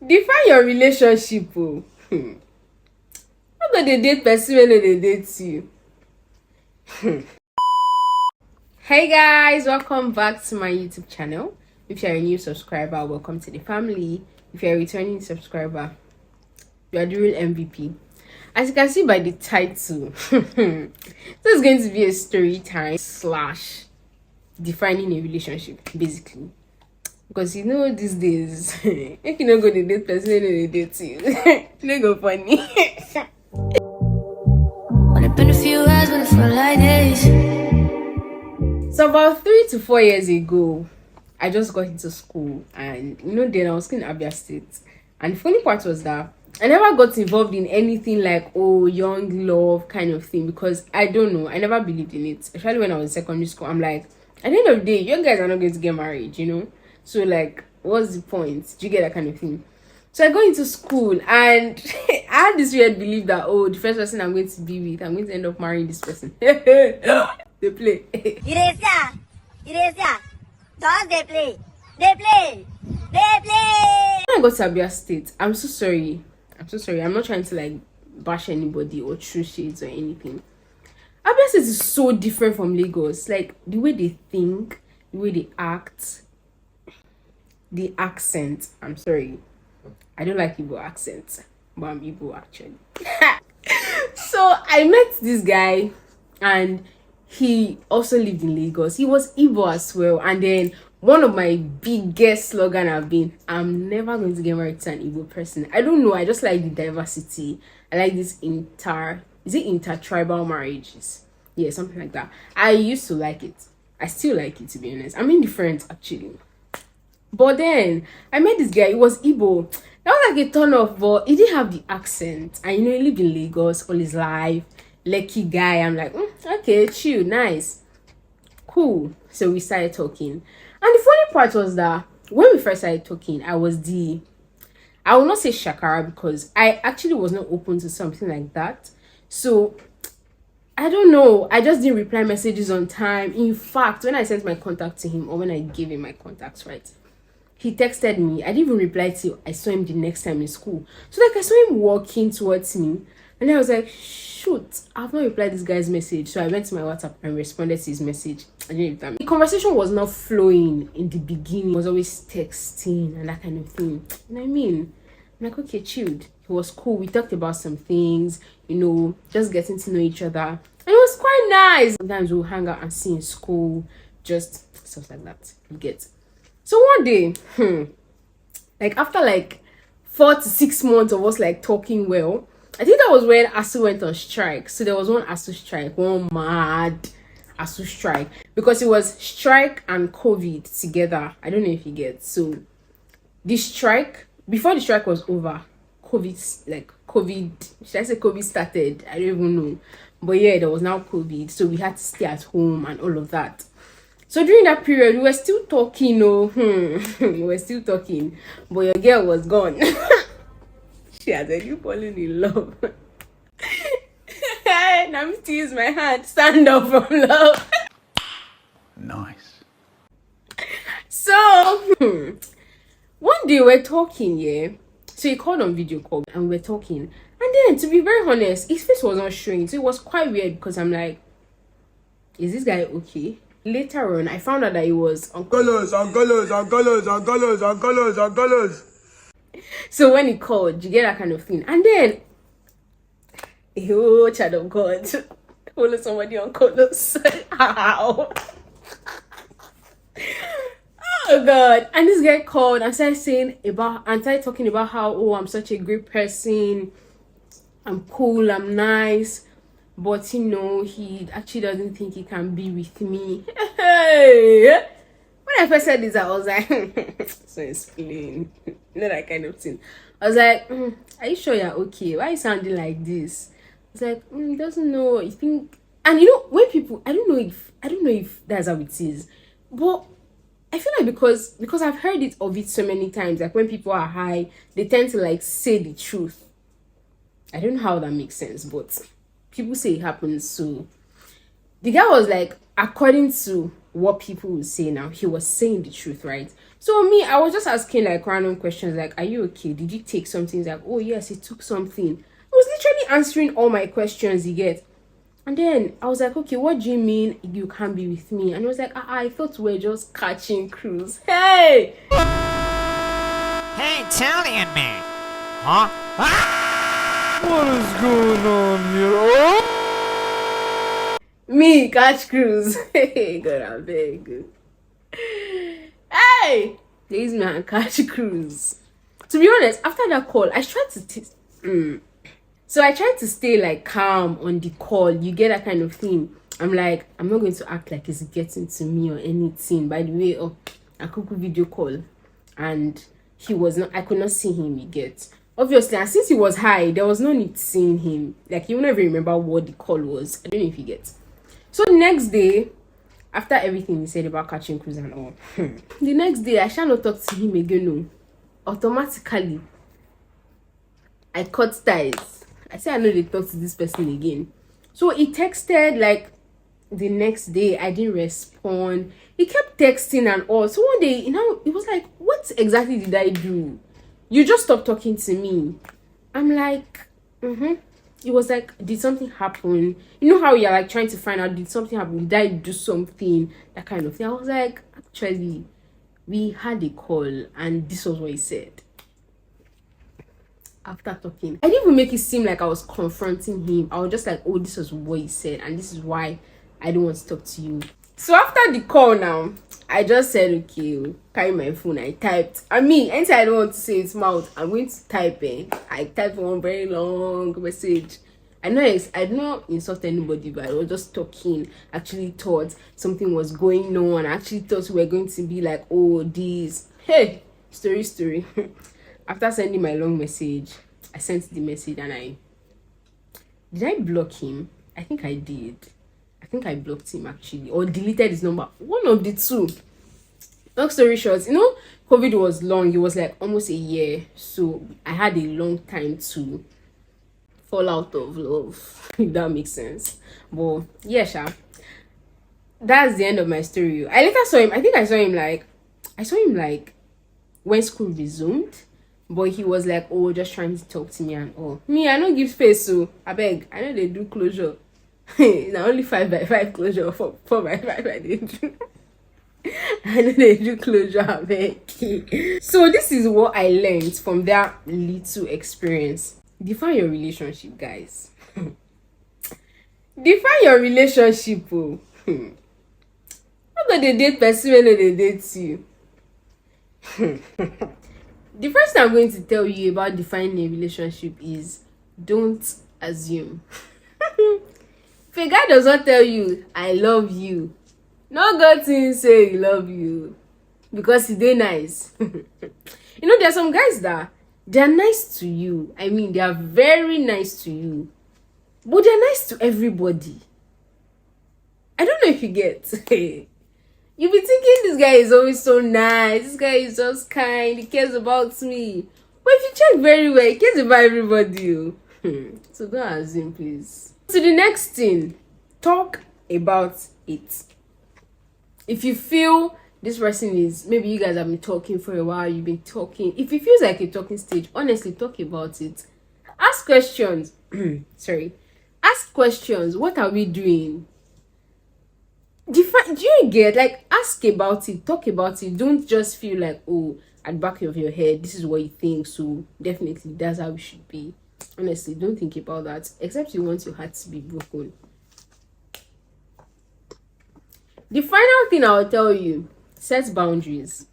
Define your relationship. Oh. How do they date person when they date you? Hey guys, welcome back to my YouTube channel. If you're a new subscriber, welcome to the family. If you're a returning subscriber, you are the real MVP. As you can see by the title, this is going to be a story time slash defining a relationship, basically. Because you know these days, if you don't go to date person, they date you. They go funny. Been a few hours, but it felt like days. So about 3 to 4 years ago, I just got into school, and then I was in Abia State. And the funny part was that I never got involved in anything like young love kind of thing, because I don't know, I never believed in it. Especially when I was in secondary school, I'm like, at the end of the day, you guys are not going to get married, So like, what's the point? Do you get that kind of thing? So I go into school, and I had this weird belief that the first person I'm going to be with, I'm going to end up marrying this person. They play. Don't they play? They play. They play. When I got to Abia State, I'm so sorry. I'm not trying to like bash anybody or throw shades or anything. Abia State is so different from Lagos. Like the way they think, the way they act, the accent. I'm sorry. I don't like Igbo accents, but I'm Igbo actually. So I met this guy, and he also lived in Lagos. He was Igbo as well. And then one of my biggest slogan have been, I'm never going to get married to an Igbo person. I don't know. I just like the diversity. I like this intertribal marriages? Yeah, something like that. I used to like it. I still like it, to be honest. I'm indifferent actually. But then I met this guy. He was Igbo. That was like a turn off, but he didn't have the accent. And he lived in Lagos all his life. Lucky guy. I'm like, okay, chill, nice, cool. So we started talking. And the funny part was that when we first started talking, I will not say shakara, because I actually was not open to something like that. So I don't know, I just didn't reply messages on time. In fact, when I sent my contact to him, or when I gave him my contacts, right, he texted me. I didn't even reply till I saw him the next time in school. So like I saw him walking towards me, and I was like, shoot, I've not replied this guy's message. So I went to my WhatsApp and responded to his message. I didn't reply. The conversation was not flowing in the beginning. It was always texting and that kind of thing. And I'm like, okay, chilled. He was cool. We talked about some things, just getting to know each other. And it was quite nice. Sometimes we'll hang out and see in school, just stuff like that. You get. So one day, like after like 4 to 6 months of us like talking well, I think that was when ASU went on strike. So there was one ASU strike, one mad ASU strike, because it was strike and COVID together. I don't know if you get. So the strike, before the strike was over, COVID, should I say COVID started? I don't even know. But yeah, there was now COVID. So we had to stay at home and all of that. So during that period, we were still talking, we were still talking, but your girl was gone. She had already fallen in love. And I'm still use my hand, stand up from love. Nice. So, one day we're talking, yeah. So he called on video call, and we were talking. And then, to be very honest, his face was not showing. So it was quite weird, because I'm like, is this guy okay? Later on, I found out that he was Uncolors. So when he called, you get that kind of thing. And then, child of God, follow somebody on colors. How? Oh God. And this guy called and started talking about how, I'm such a great person, I'm cool, I'm nice, but he actually doesn't think he can be with me. Hey! When I first said this, I was like, so explain. That kind of thing. I was like, are you sure you're okay? Why are you sounding like this? I was like, he doesn't know. You think, and when people, I don't know if that's how it is, but I feel like because I've heard it of it so many times, like when people are high, they tend to like say the truth. I don't know how that makes sense, but people say it happens. So the guy was like, according to what people will say now, he was saying the truth, right? So me, I was just asking like random questions like, are you okay? Did you take something? He's like, oh yes, he took something. I was literally answering all my questions, you get. And then I was like, okay, what do you mean you can't be with me? And he was like, I thought we were just catching cruise. Hey! Hey, Italian man. Huh? What is going on here? Oh! Me, catch cruise. Hey, God, I beg. Hey! This man, catch cruise. To be honest, after that call, I tried to... So I tried to stay like calm on the call. You get that kind of thing. I'm like, I'm not going to act like it's getting to me or anything. By the way, I could video call. And he was not, I could not see him, you get. Obviously, and since he was high, there was no need seeing him. Like, you will never remember what the call was. I don't know if you get. So the next day, after everything he said about catching cruise and all, the next day, I shall not talk to him again, no. Automatically, I cut ties. I said I know they talk to this person again. So he texted like the next day. I didn't respond. He kept texting and all. So one day, it was like, what exactly did I do? You just stopped talking to me. I'm like, It was like, did something happen? You know how you're like trying to find out, did something happen? Did I do something? That kind of thing. I was like, actually, we had a call and this was what he said. After talking, I didn't even make it seem like I was confronting him. I was just like, oh, this is what he said and this is why I don't want to talk to you. So after the call now, I just said, okay, carry my phone. I typed. Anytime I don't want to say it mouth, I'm going to type it. I typed one very long message. I did not insult anybody, but I was just talking. Actually thought something was going on. I actually thought we were going to be like, oh, this. Hey, story. After sending my long message, I sent the message and did I block him? I think I did. I think I blocked him actually, or deleted his number. One of the two. Long story short, COVID was long. It was like almost a year. So I had a long time to fall out of love, if that makes sense. But yeah, that's the end of my story. I later saw him. I think I saw him like when school resumed. But he was like, oh, just trying to talk to me and all. Me, I don't give space, so I beg. I know they do closure. Now only 5x5 closure, 4x5 I did do. I know they do closure, I beg. So this is what I learned from that little experience. Define your relationship, guys. Define your relationship, oh. How do they date person when they date you? The first thing I'm going to tell you about defining a relationship is don't assume. If a guy does not tell you, I love you, no go to him say he love you because he nice. There are some guys that they're nice to you. They are very nice to you, but they're nice to everybody. I don't know if you get. You be thinking this guy is always so nice. This guy is just kind. He cares about me. But if you check very well, he cares about everybody. So don't assume, please. So the next thing, talk about it. If you feel this person is, maybe you guys have been talking for a while, you've been talking. If it feels like a talking stage, honestly, talk about it. Ask questions. Sorry. Ask questions. What are we doing? Do you get, like, ask about it, talk about it. Don't just feel like, oh, at the back of your head, this is what you think, so definitely that's how it should be. Honestly, don't think about that, except you want your heart to be broken. The final thing I'll tell you, set boundaries.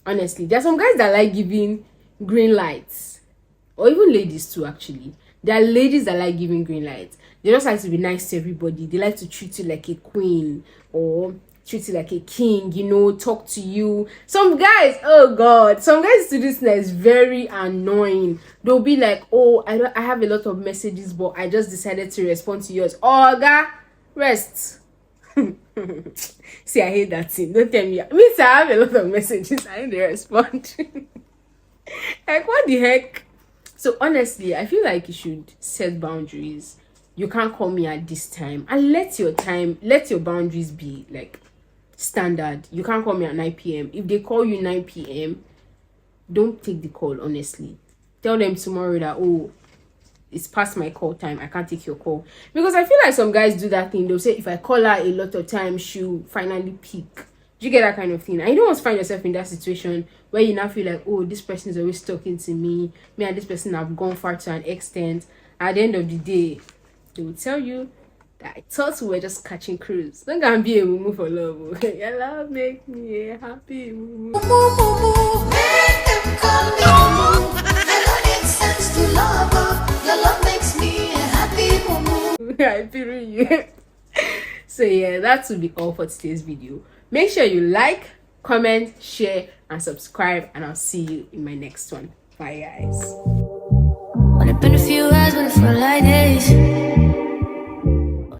Honestly, there are some guys that like giving green lights, or even ladies too, actually. There are ladies that like giving green lights. They just like to be nice to everybody. They like to treat you like a queen or treat you like a king, talk to you. Some guys, oh God, some guys to this now is very annoying. They'll be like, oh, I have a lot of messages, but I just decided to respond to yours. Oh, God, rest. See, I hate that thing. Don't tell me. Me too, I have a lot of messages. I didn't respond. Like, what the heck? So honestly, I feel like you should set boundaries. You can't call me at this time, and let your boundaries be like standard. You can't call me at 9 p.m. If they call you 9 p.m., don't take the call, honestly. Tell them tomorrow that, oh, it's past my call time, I can't take your call. Because I feel like some guys do that thing. They'll say, if I call her a lot of times, she'll finally pick. Do you get that kind of thing? And you don't want to find yourself in that situation where you now feel like, oh, this person is always talking to me. Me and this person have gone far to an extent. At the end of the day, they will tell you that I thought we were just catching cruise. Don't go and be a mumu for love. Your love make me a happy mumu. Make them call me mumu. I don't need sense to love her. Your love makes me a happy mumu. I feel you. So yeah, that will be all for today's video. Make sure you like, comment, share, and subscribe, and I'll see you in my next one. Bye, guys. When it's been a few hours, but it felt like days.